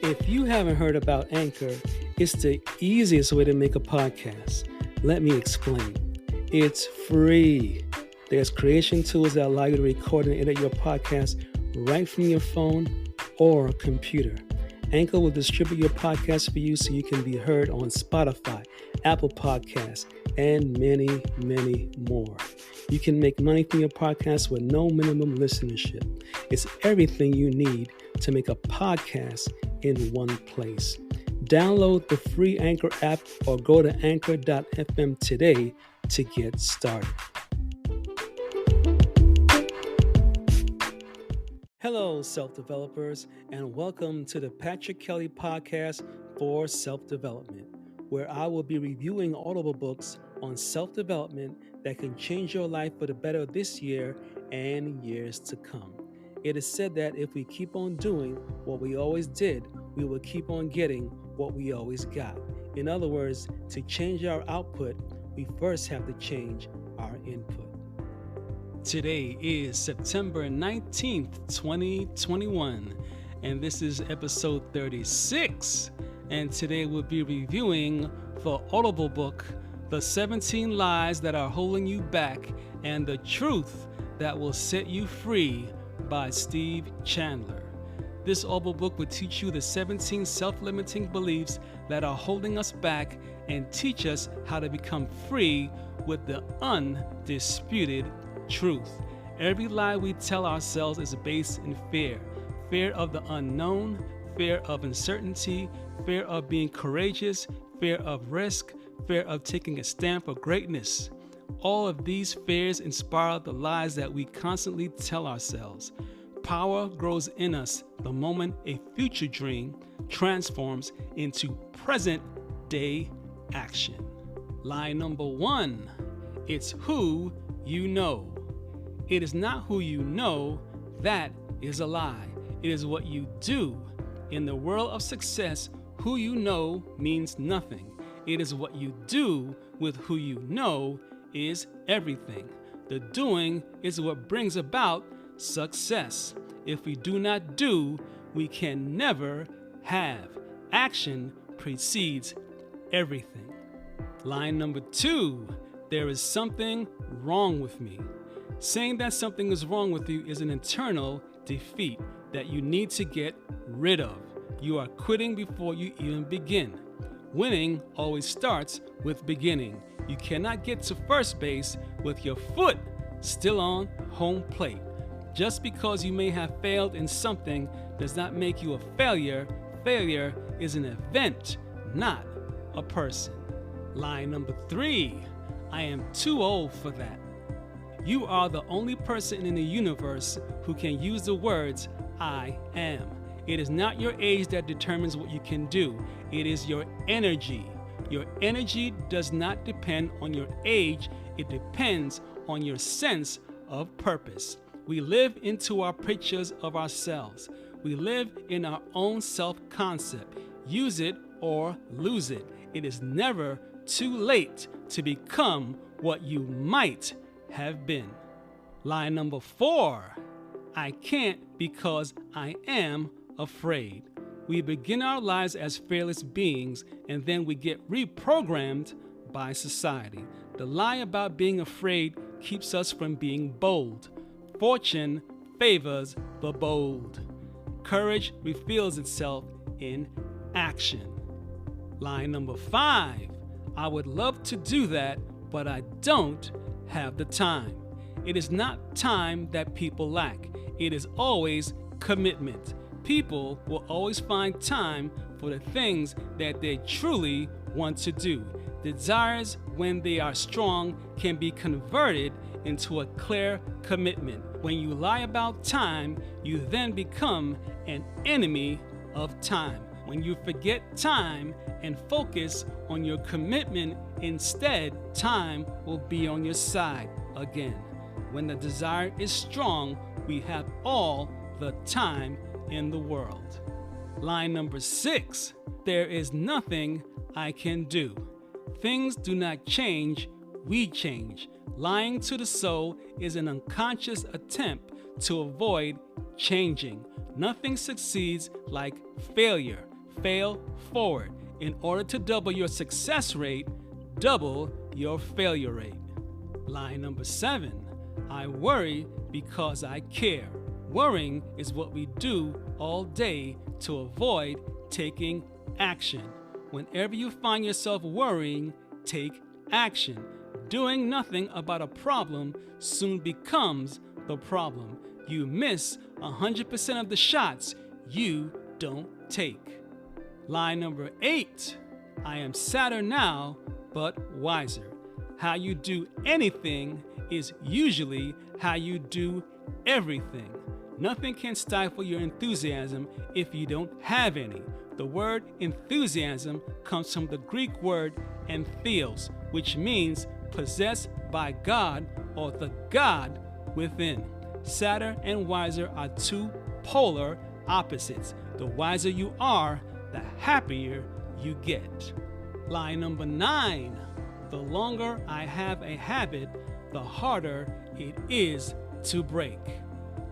If you haven't heard about Anchor, it's the easiest way to make a podcast. Let me explain. It's free. There's creation tools that allow you to record and edit your podcast right from your phone or computer. Anchor will distribute your podcast for you so you can be heard on Spotify, Apple Podcasts, and many, many more. You can make money from your podcast with no minimum listenership. It's everything you need to make a podcast in one place. Download the free Anchor app or go to anchor.fm today to get started. Hello, self-developers, and welcome to the Patrick Kelly Podcast for Self-Development, where I will be reviewing audible books on self-development that can change your life for the better this year and years to come. It is said that if we keep on doing what we always did, we will keep on getting what we always got. In other words, to change our output, we first have to change our input. Today is September 19th, 2021, and this is episode 36. And today we'll be reviewing the audible book, The 17 Lies That Are Holding You Back and the Truth That Will Set You Free by Steve Chandler. This audible book will teach you the 17 self-limiting beliefs that are holding us back and teach us how to become free with the undisputed truth. Every lie we tell ourselves is based in fear. Fear of the unknown, fear of uncertainty, fear of being courageous, fear of risk, fear of taking a stand for greatness. All of these fears inspire the lies that we constantly tell ourselves. Power grows in us the moment a future dream transforms into present day action. Lie number 1, it's who you know. It is not who you know, that is a lie. It is what you do. In the world of success, who you know means nothing. It is what you do with who you know is everything. The doing is what brings about success. If we do not do, we can never have. Action precedes everything. Line number 2, there is something wrong with me. Saying that something is wrong with you is an internal defeat that you need to get rid of. You are quitting before you even begin. Winning always starts with beginning. You cannot get to first base with your foot still on home plate. Just because you may have failed in something does not make you a failure. Failure is an event, not a person. Line number 3, I am too old for that. You are the only person in the universe who can use the words, I am. It is not your age that determines what you can do. It is your energy. Your energy does not depend on your age. It depends on your sense of purpose. We live into our pictures of ourselves. We live in our own self-concept. Use it or lose it. It is never too late to become what you might have been. Line number 4, I can't because I am afraid. We begin our lives as fearless beings and then we get reprogrammed by society. The lie about being afraid keeps us from being bold. Fortune favors the bold. Courage reveals itself in action. Line number 5, I would love to do that, but I don't have the time. It is not time that people lack. It is always commitment. People will always find time for the things that they truly want to do. Desires, when they are strong, can be converted into a clear commitment. When you lie about time, you then become an enemy of time. When you forget time and focus on your commitment instead, time will be on your side again. When the desire is strong, we have all the time in the world. Line number 6, there is nothing I can do. Things do not change, we change. Lying to the soul is an unconscious attempt to avoid changing. Nothing succeeds like failure. fail forward. In order to double your success rate, double your failure rate. Line number 7, I worry because I care. Worrying is what we do all day to avoid taking action. Whenever you find yourself worrying, take action. Doing nothing about a problem soon becomes the problem. You miss 100% of the shots you don't take. Line number 8, I am sadder now, but wiser. How you do anything is usually how you do everything. Nothing can stifle your enthusiasm if you don't have any. The word enthusiasm comes from the Greek word entheos, which means possessed by God or the God within. Sadder and wiser are two polar opposites. The wiser you are, the happier you get. Line number 9, the longer I have a habit, the harder it is to break.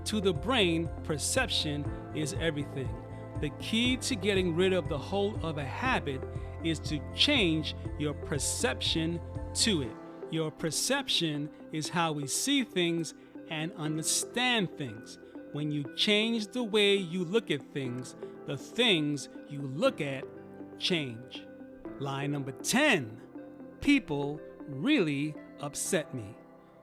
To the brain, perception is everything. The key to getting rid of the hold of a habit is to change your perception to it. Your perception is how we see things and understand things. When you change the way you look at things, the things you look at change. Line number 10, people really upset me.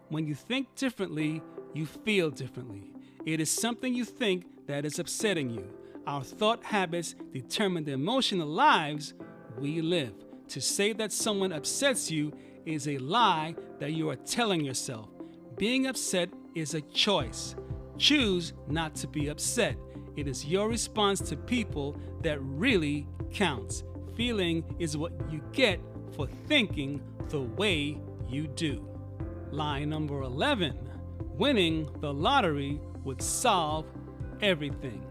When you think differently, you feel differently. It is something you think that is upsetting you. Our thought habits determine the emotional lives we live. To say that someone upsets you is a lie that you are telling yourself. Being upset is a choice. Choose not to be upset. It is your response to people that really counts. Feeling is what you get for thinking the way you do. Line number 11, winning the lottery would solve everything.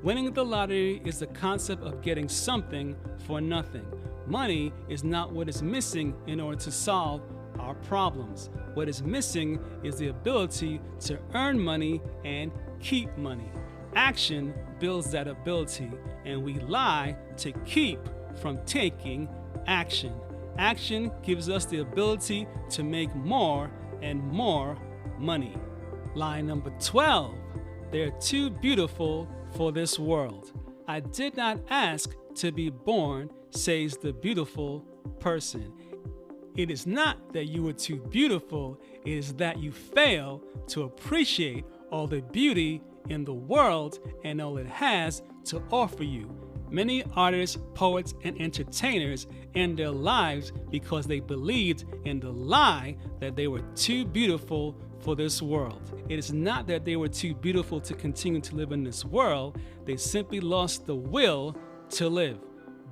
Winning the lottery is the concept of getting something for nothing. Money is not what is missing in order to solve our problems. What is missing is the ability to earn money and keep money. Action builds that ability, and we lie to keep from taking action. Action gives us the ability to make more and more money. Line number 12, they're too beautiful for this world. I did not ask to be born, says the beautiful person. It is not that you were too beautiful, it is that you fail to appreciate all the beauty in the world and all it has to offer you. Many artists, poets, and entertainers end their lives because they believed in the lie that they were too beautiful for this world. It is not that they were too beautiful to continue to live in this world, they simply lost the will to live.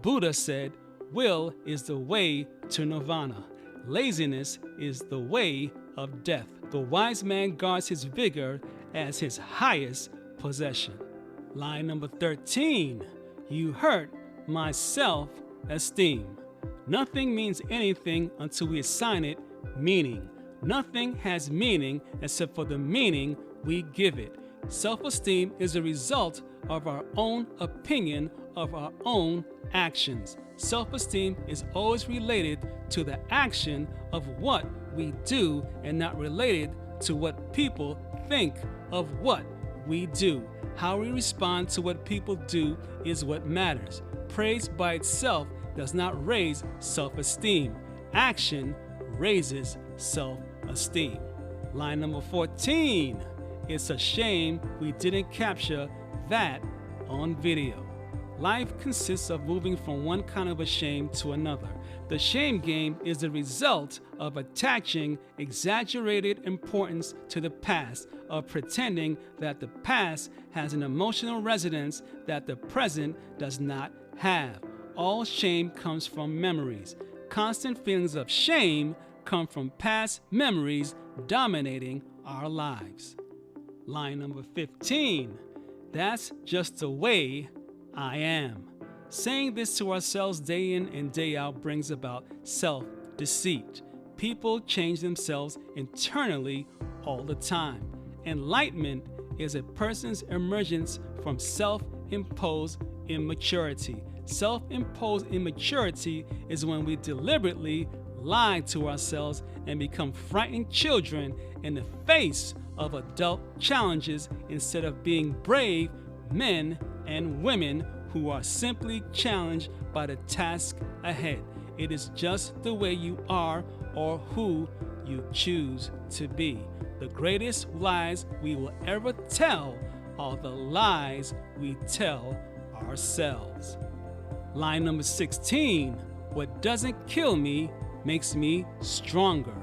Buddha said, will is the way to nirvana. Laziness is the way of death. The wise man guards his vigor as his highest possession. Line number 13, you hurt my self-esteem. Nothing means anything until we assign it meaning. Nothing has meaning except for the meaning we give it. Self-esteem is a result of our own opinion of our own actions. Self-esteem is always related to the action of what we do and not related to what people think of what we do. How we respond to what people do is what matters. Praise by itself does not raise self-esteem. Action raises self-esteem. Line number 14, it's a shame we didn't capture that on video. Life consists of moving from one kind of a shame to another. The shame game is the result of attaching exaggerated importance to the past, of pretending that the past has an emotional resonance that the present does not have. All shame comes from memories. Constant feelings of shame come from past memories dominating our lives. Line number 15, that's just the way I am. Saying this to ourselves day in and day out brings about self-deceit. People change themselves internally all the time. Enlightenment is a person's emergence from self-imposed immaturity. Self-imposed immaturity is when we deliberately lie to ourselves and become frightened children in the face of adult challenges instead of being brave men and women who are simply challenged by the task ahead. It is just the way you are or who you choose to be. The greatest lies we will ever tell are the lies we tell ourselves. Line number 16, what doesn't kill me makes me stronger.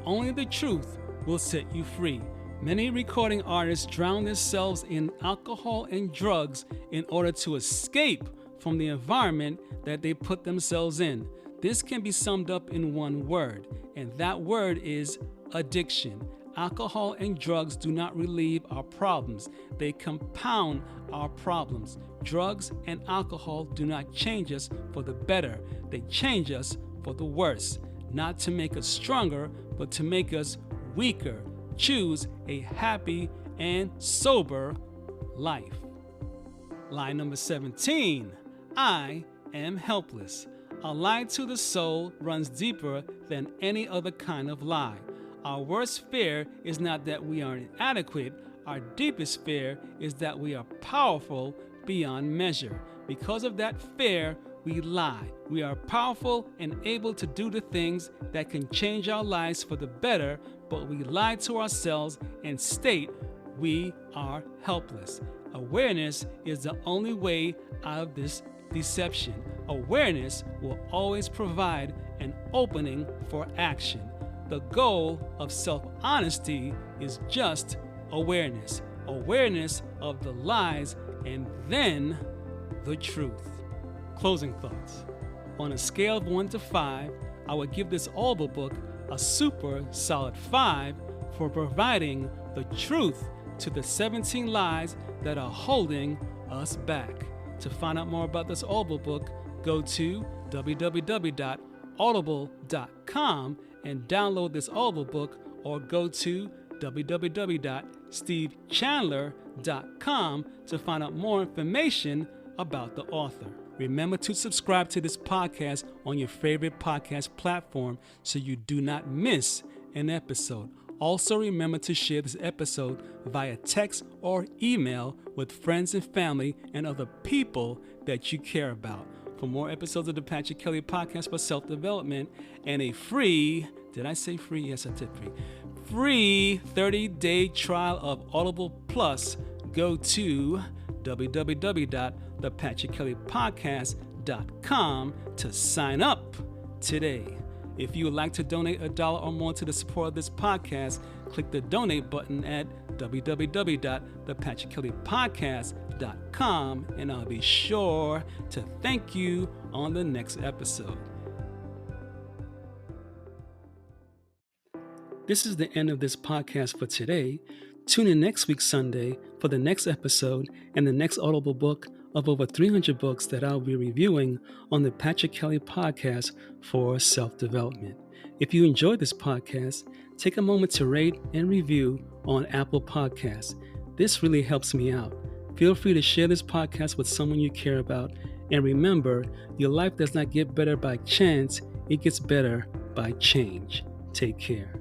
Only the truth will set you free. Many recording artists drown themselves in alcohol and drugs in order to escape from the environment that they put themselves in. This can be summed up in one word, and that word is addiction. Alcohol and drugs do not relieve our problems. They compound our problems. Drugs and alcohol do not change us for the better. They change us for the worse. Not to make us stronger, but to make us weaker. Choose a happy and sober life. Line number 17, I am helpless. A lie to the soul runs deeper than any other kind of lie. Our worst fear is not that we are inadequate. Our deepest fear is that we are powerful beyond measure. Because of that fear, we lie. We are powerful and able to do the things that can change our lives for the better, but we lie to ourselves and state we are helpless. Awareness is the only way out of this deception. Awareness will always provide an opening for action. The goal of self-honesty is just awareness. Awareness of the lies and then the truth. Closing thoughts. On a scale of 1 to 5, I would give this audible book a super solid 5 for providing the truth to the 17 lies that are holding us back. To find out more about this audible book, go to www.audible.com and download this audible book, or go to www.stevechandler.com to find out more information about the author. Remember to subscribe to this podcast on your favorite podcast platform so you do not miss an episode. Also, remember to share this episode via text or email with friends and family and other people that you care about. For more episodes of the Patrick Kelly Podcast for Self-Development and a free, did I say free? Yes, I did free 30-day trial of Audible Plus, go to www.thepatrickkellypodcast.com to sign up today. If you would like to donate $1 or more to the support of this podcast, click the donate button at www.thepatrickkellypodcast.com, and I'll be sure to thank you on the next episode. This is the end of this podcast for today. Tune in next week Sunday for the next episode and the next Audible book of over 300 books that I'll be reviewing on the Patrick Kelly Podcast for Self-Development. If you enjoyed this podcast, take a moment to rate and review on Apple Podcasts. This really helps me out. Feel free to share this podcast with someone you care about. And remember, your life does not get better by chance, it gets better by change. Take care.